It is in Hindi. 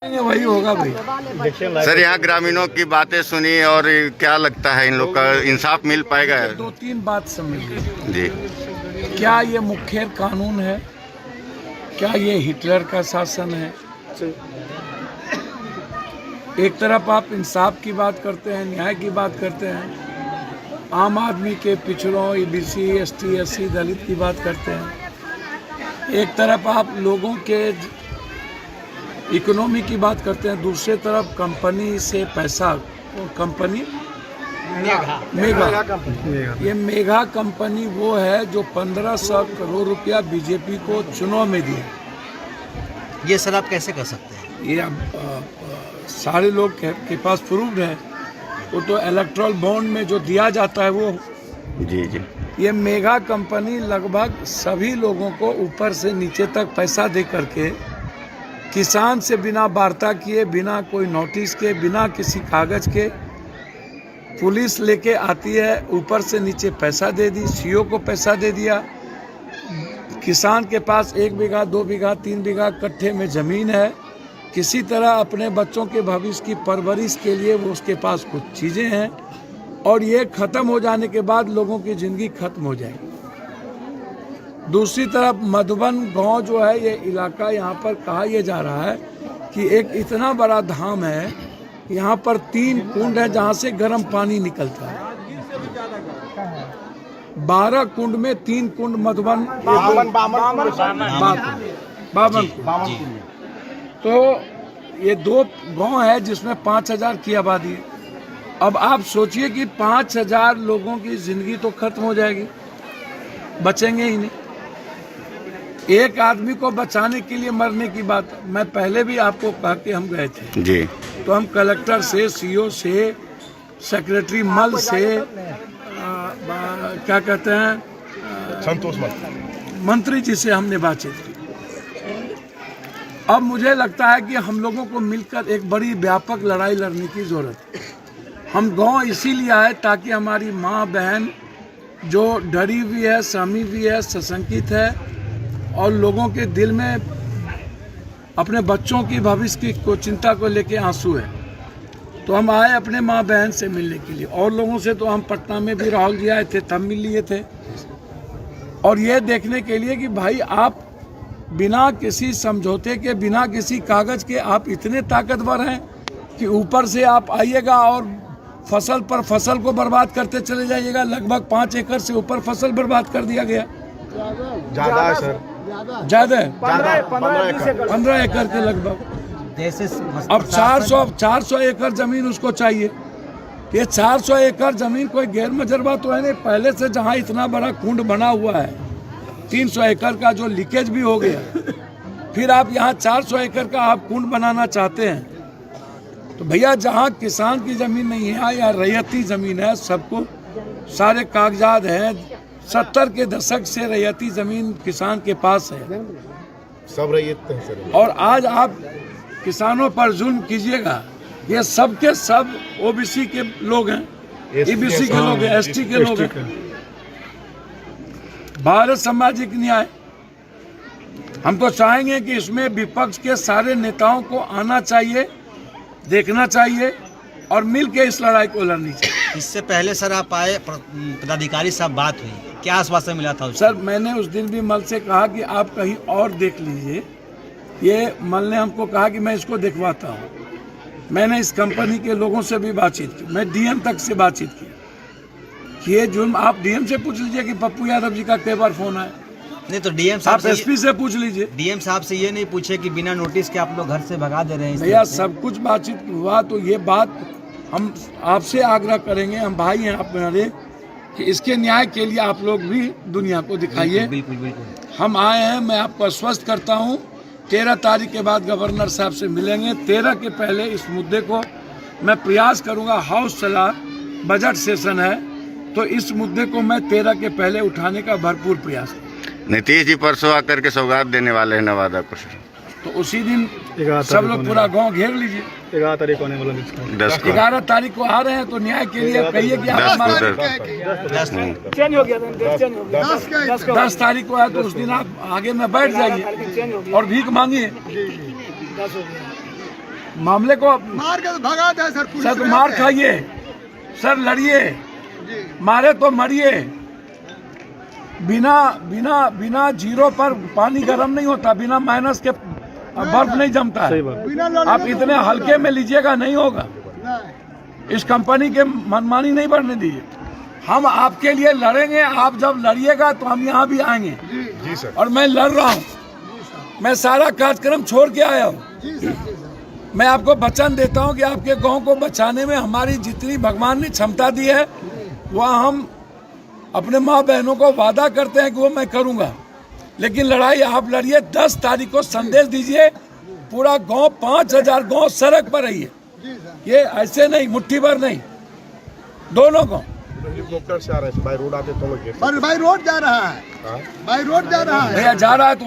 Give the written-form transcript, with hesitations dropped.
वही होगा भाई। सर, यहाँ ग्रामीणों की बातें सुनी और क्या लगता है इन लोग का इंसाफ मिल पाएगा? 2-3 बात समझिए जी। क्या ये मुखर कानून है? क्या ये हिटलर का शासन है? एक तरफ आप इंसाफ की बात करते हैं, न्याय की बात करते हैं, आम आदमी के पिछड़ों, ईबीसी, एसटी, एससी, दलित की बात करते हैं। एक तरफ आप लोगों के इकोनॉमी की बात करते हैं, दूसरे तरफ कंपनी से पैसा, कंपनी मेगा, ये मेगा कंपनी वो है जो 1500 करोड़ रुपया बीजेपी को चुनाव में दिया। ये सर आप कैसे कर सकते हैं? ये सारे लोग के पास प्रूव्ड है, वो तो इलेक्ट्रल बॉन्ड में जो दिया जाता है वो। जी जी। ये मेगा कंपनी लगभग सभी लोगों को ऊपर से नीचे तक पैसा दे करके किसान से बिना वार्ता किए, बिना कोई नोटिस के, बिना किसी कागज के पुलिस लेके आती है, ऊपर से नीचे पैसा दे दी, सीओ को पैसा दे दिया। किसान के पास 1 बीघा, 2 बीघा, 3 बीघा कट्ठे में ज़मीन है, किसी तरह अपने बच्चों के भविष्य की परवरिश के लिए वो उसके पास कुछ चीज़ें हैं, और ये ख़त्म हो जाने के बाद लोगों की ज़िंदगी खत्म हो जाएगी। दूसरी तरफ मधुबन गांव जो है, ये इलाका, यहाँ पर कहा यह जा रहा है कि एक इतना बड़ा धाम है, यहाँ पर 3 कुंड है जहाँ से गर्म पानी निकलता है। 12 कुंड में 3 कुंड मधुबन, बावन। तो ये 2 गांव है जिसमें 5000 की आबादी है। अब आप सोचिए कि 5000 लोगों की जिंदगी तो खत्म हो जाएगी, बचेंगे ही नहीं। एक आदमी को बचाने के लिए मरने की बात, मैं पहले भी आपको कहा कि हम गए थे जी, तो हम कलेक्टर से, सीओ से, सेक्रेटरी मल से, क्या कहते हैं, संतोष मंत्री जी से हमने बातचीत की। अब मुझे लगता है कि हम लोगों को मिलकर एक बड़ी व्यापक लड़ाई लड़ने की जरूरत है। हम गांव इसीलिए आए ताकि हमारी माँ बहन जो डरी हुई है, सहमी हुई है, सशंकित है, और लोगों के दिल में अपने बच्चों की भविष्य की को चिंता को लेके आंसू है, तो हम आए अपने माँ बहन से मिलने के लिए। और लोगों से तो हम पटना में भी राहुल जी आए थे, तब मिल लिए थे, और ये देखने के लिए कि भाई आप बिना किसी समझौते के, बिना किसी कागज के आप इतने ताकतवर हैं कि ऊपर से आप आइएगा और फसल पर फसल को बर्बाद करते चले जाइएगा। लगभग 5 एकड़ से ऊपर फसल बर्बाद कर दिया गया। ज्यादा है सर, ज्यादा है, 15 एकड़ के लगभग। अब 400 एकड़ जमीन उसको चाहिए। ये 400 एकड़ जमीन कोई गैर मजरबा तो है नहीं। पहले से जहाँ इतना बड़ा कुंड बना हुआ है, 300 एकड़ का जो लीकेज भी हो गया, फिर आप यहाँ 400 एकड़ का आप कुंड बनाना चाहते हैं, तो भैया जहाँ किसान की जमीन नहीं है या रैयती जमीन है, सबको सारे कागजात हैं। 70 के दशक से रैयती जमीन किसान के पास है, सब रैयत है सर। और आज आप किसानों पर जुल्म कीजिएगा। ये सब के सब ओबीसी के लोग हैं, ईबीसी के लोग हैं, एसटी के लोग हैं। भारत सामाजिक न्याय, हम तो चाहेंगे कि इसमें विपक्ष के सारे नेताओं को आना चाहिए, देखना चाहिए, और मिल के इस लड़ाई को लड़नी चाहिए। इससे पहले सर आप आए, पदाधिकारी साहब बात हुई, क्या आश्वासन मिला था? सर मैंने उस दिन भी मल से कहा कि आप कहीं और देख लीजिए। ये मल ने हमको कहा कि मैं इसको दिखवाता हूँ। मैंने इस कंपनी के लोगों से भी बातचीत की, मैं डीएम तक से बातचीत की कि ये जुल्म, आप डीएम से पूछ लीजिए कि पप्पू यादव जी का कई बार फोन आया। नहीं तो डीएम साहब आप एसपी से पूछ लीजिए। डीएम साहब से ये नहीं पूछे कि बिना नोटिस के आप लोग घर से भगा दे रहे हैं? भैया सब कुछ बातचीत हुआ, तो ये बात हम आपसे आग्रह करेंगे, हम भाई हैं आप मेरे, कि इसके न्याय के लिए आप लोग भी दुनिया को दिखाइए। बिल्कुल बिल्कुल। हम आए हैं, मैं आपको आश्वस्त करता हूँ 13 तारीख के बाद गवर्नर साहब से मिलेंगे। 13 के पहले इस मुद्दे को मैं प्रयास करूँगा। हाउस चला, बजट सेशन है, तो इस मुद्दे को मैं 13 के पहले उठाने का भरपूर प्रयास करूँगा। नीतीश जी परसों आकर के सौगात देने वाले हैं नवादा को, तो उसी दिन सब लोग पूरा गांव घेर लीजिए। 11 तारीख को आने वाला, 11 तारीख को आ रहे हैं, तो न्याय के लिए कहिए कि आप हमारे चेंज हो गया, 10 तारीख को आए, तो उस दिन आप आगे में बैठ जाइए और भीख मांगिए। मामले को मार के भगा दे सर। पुलिस सर तो मार रहते। खाइए, सर लड़िए, जी। मारे तो मरिए। बिना बिना बिना जीरो पर पानी गर्म नहीं होता, बिना माइनस के बर्फ नहीं जमता सही है। बात। बिना लड़ने आप तो इतने हल्के में लीजिएगा, नहीं होगा। नहीं। इस कंपनी के मनमानी नहीं बढ़ने दीजिए। हम आपके लिए लड़ेंगे, आप जब लड़िएगा तो हम यहाँ भी आएंगे। जी सर। और मैं लड़ रहा हूँ, मैं सारा कार्यक्रम छोड़ के आया हूँ। जी सर, जी सर। मैं आपको वचन देता हूँ कि आपके गांव को बचाने में हमारी जितनी भगवान ने क्षमता दी है वह हम अपने माँ बहनों को वादा करते हैं कि वो मैं करूँगा। लेकिन लड़ाई आप लड़िए। 10 तारीख को संदेश दीजिए, पूरा गांव 5000 गांव सड़क पर रहिए। जी सर। ये ऐसे नहीं, मुट्ठी भर नहीं, दोनों को। हेलीकॉप्टर से आ रहे थे, बाई रोड आते तो लोग पर भाई रोड जा रहा है, हाँ? भाई रोड जा रहा है। भैया जा रहा है तो